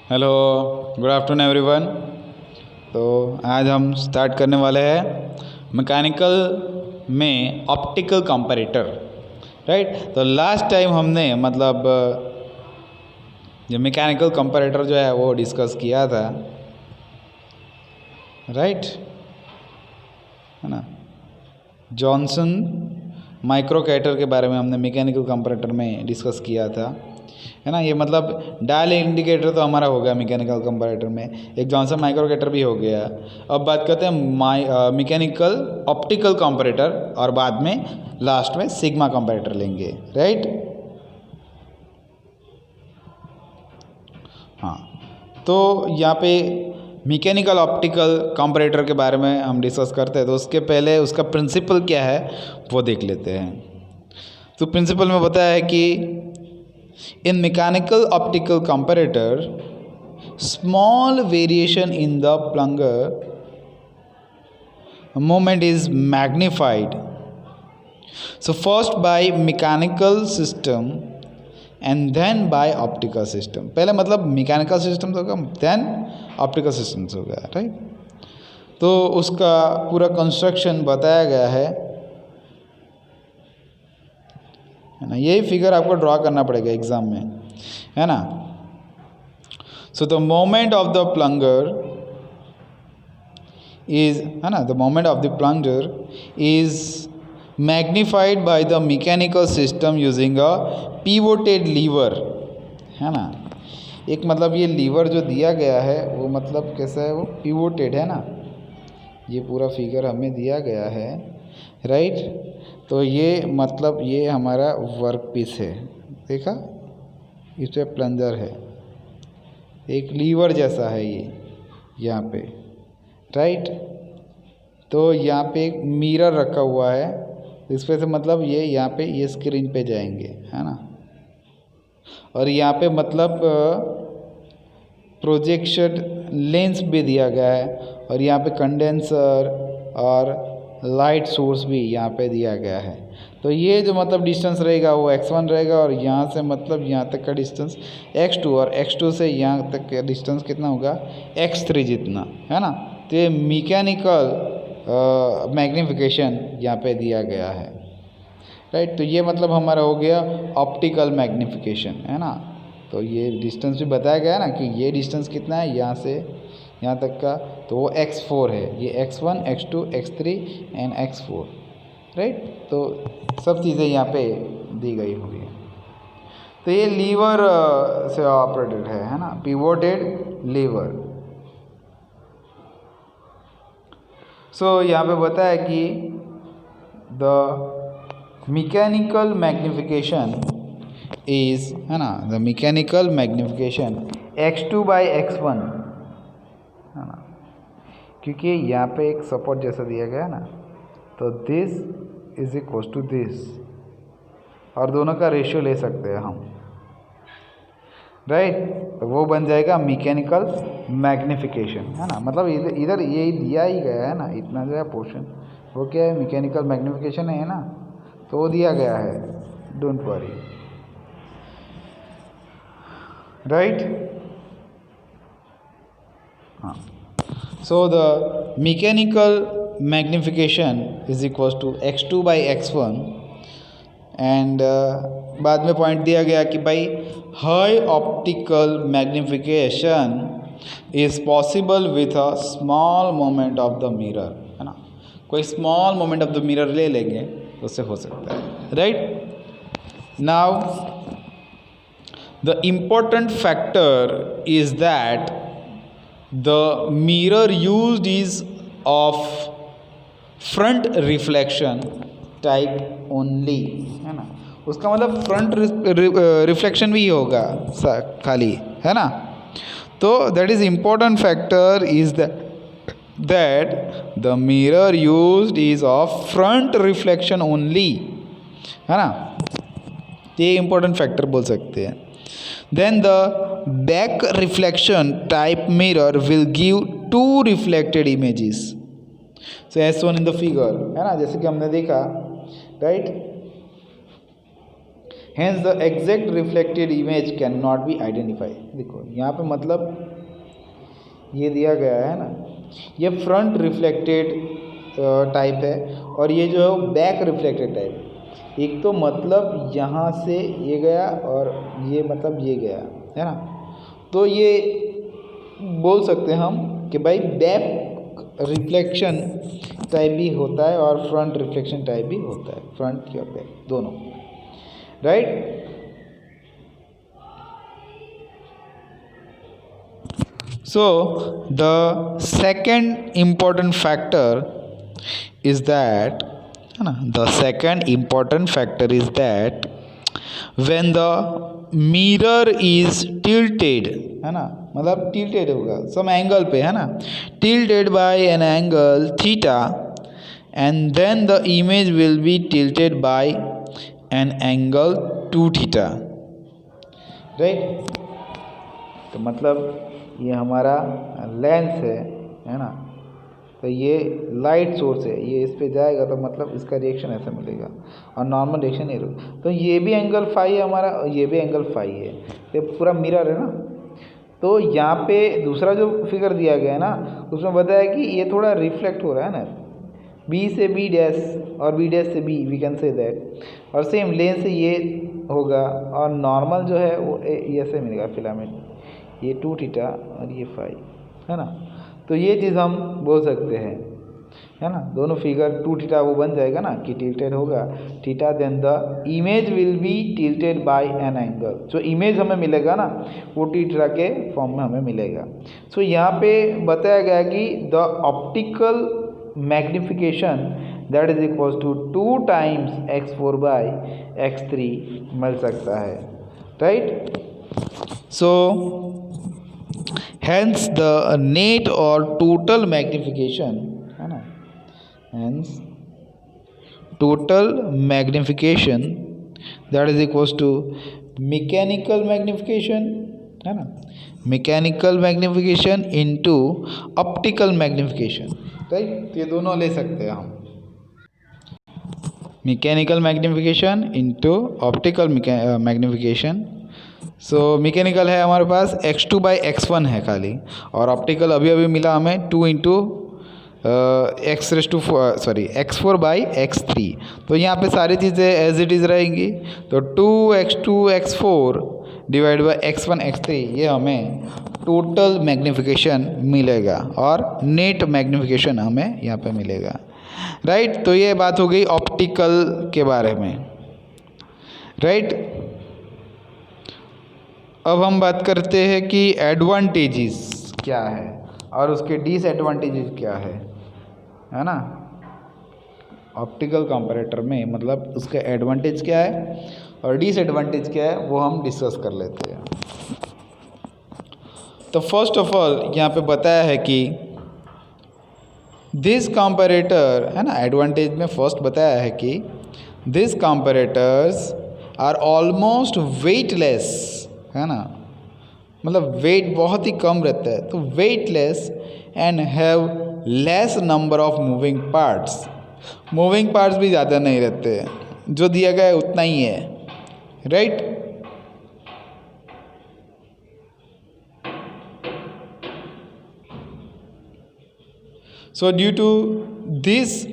Hello, good afternoon everyone. तो आज हम स्टार्ट करने वाले हैं मैकेनिकल में ऑप्टिकल कंपैरेटर, राइट। तो लास्ट टाइम हमने मतलब जो मैकेनिकल कंपैरेटर जो है वो डिस्कस किया था, राइट, है ना। जॉनसन माइक्रोकैटर के बारे में हमने मैकेनिकल कंपैरेटर में डिस्कस किया था, है ना। ये मतलब डायल इंडिकेटर तो हमारा हो गया मैकेनिकल कंपैरेटर में, एक जॉनसन माइक्रोकैटर भी हो गया। अब बात करते हैं मैकेनिकल ऑप्टिकल कंपैरेटर और बाद में लास्ट में सिग्मा कंपैरेटर लेंगे, राइट। हाँ, तो यहाँ पे मैकेनिकल ऑप्टिकल कंपैरेटर के बारे में हम डिस्कस करते हैं, तो उसके पहले उसका प्रिंसिपल क्या है वो देख लेते हैं। तो प्रिंसिपल में बताया है कि in mechanical optical comparator, small variation in the plunger moment is magnified. So first by mechanical system and then by optical system. पहले मतलब mechanical systems होगा, then optical systems होगा, right। तो उसका पूरा कंस्ट्रक्शन बताया गया है ना। यही फिगर आपको ड्रॉ करना पड़ेगा एग्जाम में, है ना। So the moment of the plunger is, है ना, the moment of the plunger is magnified by the mechanical system using a pivoted lever, है ना। एक मतलब ये लीवर जो दिया गया है वो मतलब कैसा है, वो पिवोटेड है ना। ये पूरा फिगर हमें दिया गया है, राइट। तो ये मतलब ये हमारा वर्क पीस है, देखा, इस पे प्लंजर है, एक लीवर जैसा है ये यहाँ पे, राइट। तो यहाँ पे एक मिरर रखा हुआ है, इस पे से मतलब ये यहाँ पे ये स्क्रीन पे जाएंगे, है ना। और यहाँ पे मतलब प्रोजेक्शन लेंस भी दिया गया है, और यहाँ पे कंडेंसर और लाइट सोर्स भी यहाँ पे दिया गया है। तो ये जो मतलब डिस्टेंस रहेगा वो x1 रहेगा, और यहाँ से मतलब यहाँ तक का डिस्टेंस x2, और x2 से यहाँ तक का डिस्टेंस कितना होगा, x3 जितना, है ना। तो ये मैकेनिकल मैग्नीफिकेशन यहाँ पे दिया गया है, राइट। तो ये मतलब हमारा हो गया ऑप्टिकल मैग्नीफिकेशन, है ना। तो ये डिस्टेंस भी बताया गया है ना कि ये डिस्टेंस कितना है यहाँ से यहाँ तक का, तो वो x4 है, ये x1 x2 x3 and x4, right. तो सब चीज़ें यहाँ पे दी गई हुई है। तो ये लीवर से ऑपरेटेड है ना, पिवोटेड लीवर। सो यहाँ पे बताया कि द मैकेनिकल मैग्नीफिकेशन इज, है ना, the mechanical magnification x2 by x1, है ना, क्योंकि यहाँ पे एक सपोर्ट जैसा दिया गया है ना। तो this is equal to this, और दोनों का रेशियो ले सकते हैं हम, राइट। तो वो बन जाएगा मैकेनिकल मैग्नीफिकेशन, है ना। मतलब इधर इधर ये दिया ही गया है ना, इतना जो है पोर्शन वो क्या है, मैकेनिकल मैग्नीफिकेशन है ना। तो वो दिया गया है, डोंट वरी, राइट। हाँ, so the mechanical magnification is equals to x2 by x1, and बाद में पॉइंट दिया गया कि भाई high optical magnification is possible with a small moment of the mirror, है ना। कोई small moment of the mirror ले लेंगे तो उससे हो सकता है, right. Now the important factor is that the mirror used is of front reflection type only, है ना। उसका मतलब फ्रंट रिफ्लेक्शन भी होगा खाली, है ना। तो that is important factor is that the mirror used is of front reflection only, है ना। ये इम्पोर्टेंट फैक्टर बोल सकते हैं। Then the back reflection type mirror will give two reflected images. So as shown in the figure, है ना, जैसे कि हमने देखा, right. Hence the exact reflected image can not be identify. देखो यहाँ पे मतलब ये दिया गया है ना, ये फ्रंट रिफ्लेक्टेड टाइप है और ये जो है बैक रिफ्लेक्टेड टाइप। एक तो मतलब यहाँ से ये गया और ये मतलब ये गया है ना, तो ये बोल सकते हैं हम कि भाई बैक रिफ्लेक्शन टाइप भी होता है और फ्रंट रिफ्लेक्शन टाइप भी होता है, फ्रंट या बैक दोनों, right. So the second important factor is that, है ना, the second important factor is that when the mirror is tilted, है ना, मतलब tilted होगा some angle पे, है ना, tilted by an angle theta and then the image will be tilted by an angle 2 theta, right। तो मतलब ये हमारा लेंस है ना, तो ये लाइट सोर्स है, ये इस पे जाएगा तो मतलब इसका रिएक्शन ऐसा मिलेगा और नॉर्मल रिएक्शन ये होगा। तो ये भी एंगल फाई है हमारा और ये भी एंगल फाई है, तो पूरा मिरर है ना। तो यहाँ पे दूसरा जो फिगर दिया गया है ना, उसमें बताया कि ये थोड़ा रिफ्लेक्ट हो रहा है ना, बी से बी डैश और बी डैश से B, we can say that, और सेम लेंस से ये होगा और नॉर्मल जो है वो ऐसे मिलेगा फिलामेंट, ये 2 थीटा और ये 5, है ना। तो ये चीज़ हम बोल सकते हैं, है ना, दोनों फिगर 2 थीटा वो बन जाएगा ना कि टिल्टेड होगा theta, then the image will be tilted by an angle. जो इमेज हमें मिलेगा ना वो थीटा के फॉर्म में हमें मिलेगा। सो यहाँ पे बताया गया कि the optical magnification that is equals to 2 times x4 by x3 मिल सकता है, right. So hence the net or total magnification, है ना, hence total magnification that is equals to mechanical magnification, है ना, mechanical magnification into optical magnification, right. तो ये दोनों ले सकते हैं हम, mechanical magnification into optical magnification। So mechanical है हमारे पास x2 बाई x1 है खाली, और ऑप्टिकल अभी अभी मिला हमें 2 इंटू x4 बाई x3। तो यहाँ पे सारी चीज़ें एज इट इज़ रहेंगी, तो 2x2 x4 divide by x1 x3 ये हमें टोटल मैग्नीफिकेशन मिलेगा और नेट मैग्नीफिकेशन हमें यहाँ पे मिलेगा, राइट। तो ये बात हो गई ऑप्टिकल के बारे में, राइट। अब हम बात करते हैं कि एडवांटेजेस क्या है और उसके डिसएडवांटेजेस क्या है ना, ऑप्टिकल कंपैरेटर में, मतलब उसका एडवांटेज क्या है और डिसएडवांटेज क्या है वो हम डिस्कस कर लेते हैं। तो फर्स्ट ऑफ ऑल यहाँ पे बताया है कि दिस कंपैरेटर, है ना, एडवांटेज में फर्स्ट बताया है कि this comparators are almost weightless, है ना, मतलब वेट बहुत ही कम रहता है, तो weightless and have less number of moving parts, moving parts भी ज़्यादा नहीं रहते, जो दिया गया है उतना ही है, right. So due to this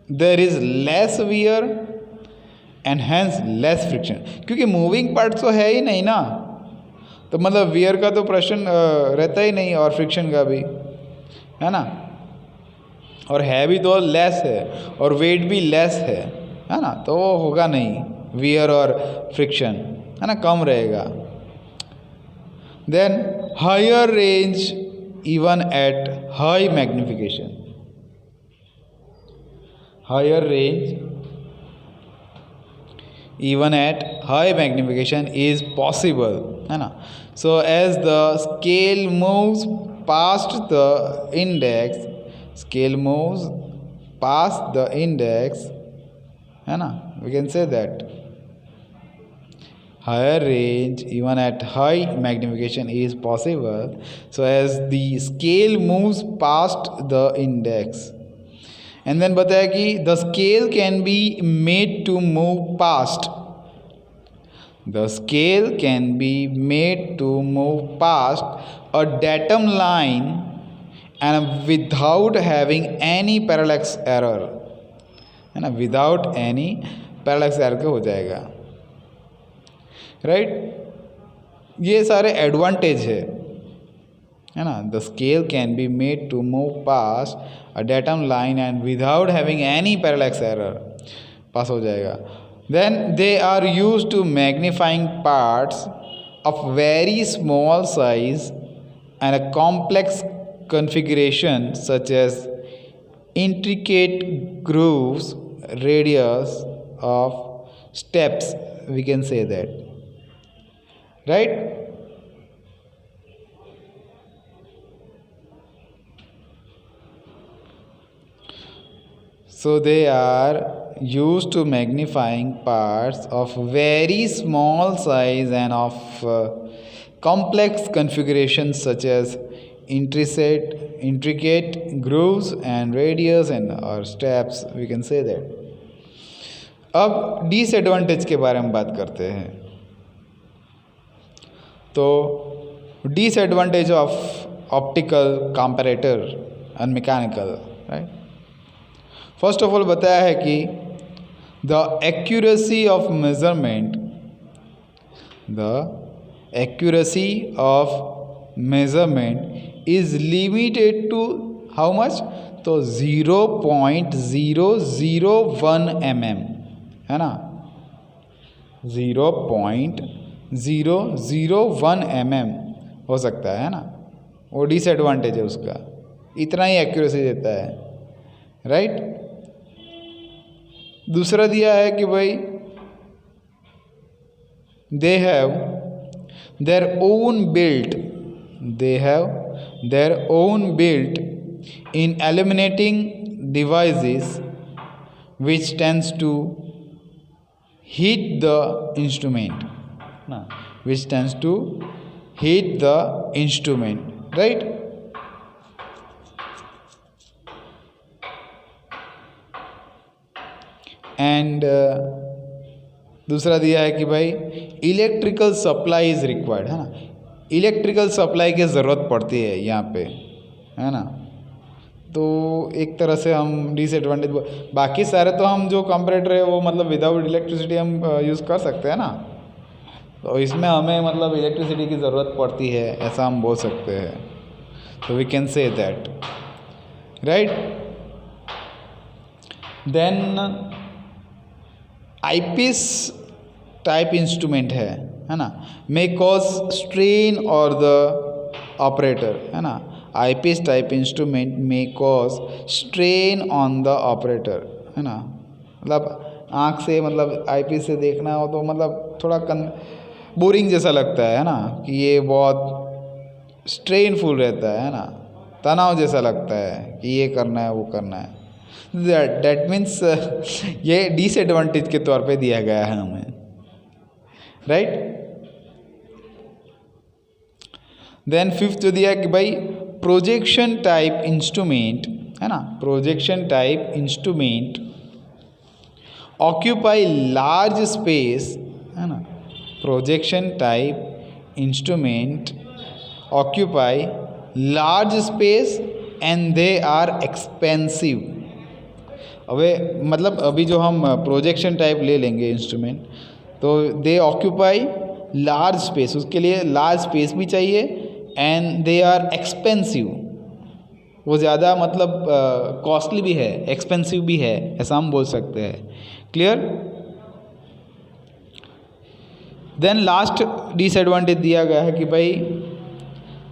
there is less wear and hence less friction, क्योंकि मूविंग पार्ट्स तो है ही नहीं ना, तो मतलब वियर का तो प्रश्न रहता ही नहीं और फ्रिक्शन का भी, है ना, और है भी तो लेस है और वेट भी लेस है ना, तो वो होगा नहीं वियर और फ्रिक्शन, है ना, कम रहेगा। Then higher range even at high magnification, higher range even at high magnification is possible, है ना। So as the scale moves past the index, scale moves past the index, है ना, we can say that higher range even at high magnification is possible. So as the scale moves past the index, and then बताया कि the scale can be made to move past, The scale can be made to move past a datum line and without having any parallax error, है ना, without any parallax error के हो जाएगा, right. ये सारे advantage है ना। The scale can be made to move past a datum line and without having any parallax error, pass हो जाएगा। Then they are use to magnifying parts of very small size and a complex configuration such as intricate grooves, radius of steps, we can say that, right? So they are used to magnifying parts of very small size and of complex configurations such as intricate grooves and radius and or steps, we can say that. अब disadvantage के बारे में बात करते हैं। तो disadvantage of optical comparator and mechanical, right. First of all बताया है कि the accuracy of measurement, the accuracy of measurement is limited to how much? तो 0.001 mm, है ना, 0.001 mm हो सकता है ना। वो डिसएडवांटेज है उसका, इतना ही एक्यूरेसी देता है, राइट। दूसरा दिया है कि भाई they have their own built in illuminating devices which tends to heat the instrument, right? And दूसरा दिया है कि भाई इलेक्ट्रिकल सप्लाई इज रिक्वायर्ड, है ना, इलेक्ट्रिकल सप्लाई की ज़रूरत पड़ती है यहाँ पे, है ना। तो एक तरह से हम डिसएडवांटेज, बाकी सारे तो हम जो कंपैरेटर है वो मतलब विदाउट इलेक्ट्रिसिटी हम यूज़ कर सकते हैं ना। तो इसमें हमें मतलब इलेक्ट्रिसिटी की ज़रूरत पड़ती है, ऐसा हम बोल सकते हैं। तो we can say that, right. Then eyepiece type instrument है ना, मे कॉज स्ट्रेन और द ऑपरेटर, है ना। Eyepiece type instrument may cause strain on the operator, है ना। मतलब आँख से, मतलब आईपीस से देखना हो तो मतलब थोड़ा बोरिंग जैसा लगता है ना, कि ये बहुत स्ट्रेनफुल रहता है ना, तनाव जैसा लगता है कि ये करना है वो करना है। दैट मीन्स ये डिसएडवांटेज के तौर पे दिया गया है हमें, राइट। देन फिफ्थ जो दिया कि भाई प्रोजेक्शन टाइप इंस्ट्रूमेंट, है ना, projection type instrument occupy large space, है ना, projection type instrument occupy large space and they are expensive. अबे मतलब अभी जो हम प्रोजेक्शन टाइप ले लेंगे इंस्ट्रूमेंट, तो दे ऑक्यूपाई लार्ज स्पेस, उसके लिए लार्ज स्पेस भी चाहिए, एंड दे आर एक्सपेंसिव, वो ज़्यादा मतलब कॉस्टली भी है, एक्सपेंसिव भी है, ऐसा हम बोल सकते हैं। क्लियर। देन लास्ट डिसएडवांटेज दिया गया है कि भाई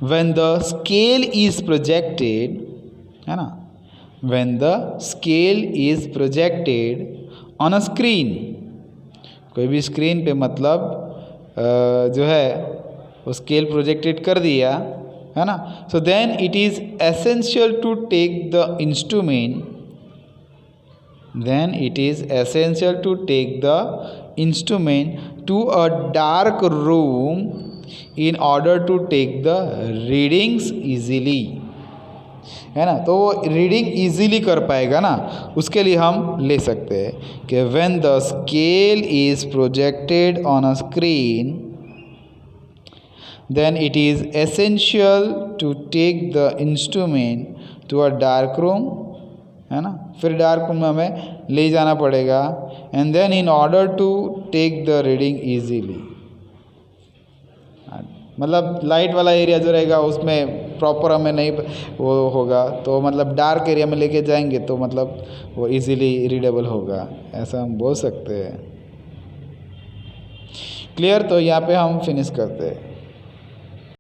when the scale is projected, है ना, when the scale is projected on a screen, कोई भी स्क्रीन पे मतलब जो है वो स्केल प्रोजेक्टेड कर दिया, है ना। So then it is essential to take the instrument, then it is essential to take the instrument to a dark room in order to take the readings easily, है ना, तो वो रीडिंग इजीली कर पाएगा ना, उसके लिए हम ले सकते हैं कि when the scale is projected on a screen then it is essential to take the instrument to a dark room, है ना, फिर डार्क रूम में हमें ले जाना पड़ेगा, and then in order to take the reading easily. मतलब light वाला एरिया जो रहेगा उसमें प्रॉपर हमें नहीं वो होगा, तो मतलब डार्क एरिया में लेके जाएंगे तो मतलब वो इजीली रीडेबल होगा, ऐसा हम बोल सकते हैं। क्लियर, तो यहाँ पे हम फिनिश करते हैं।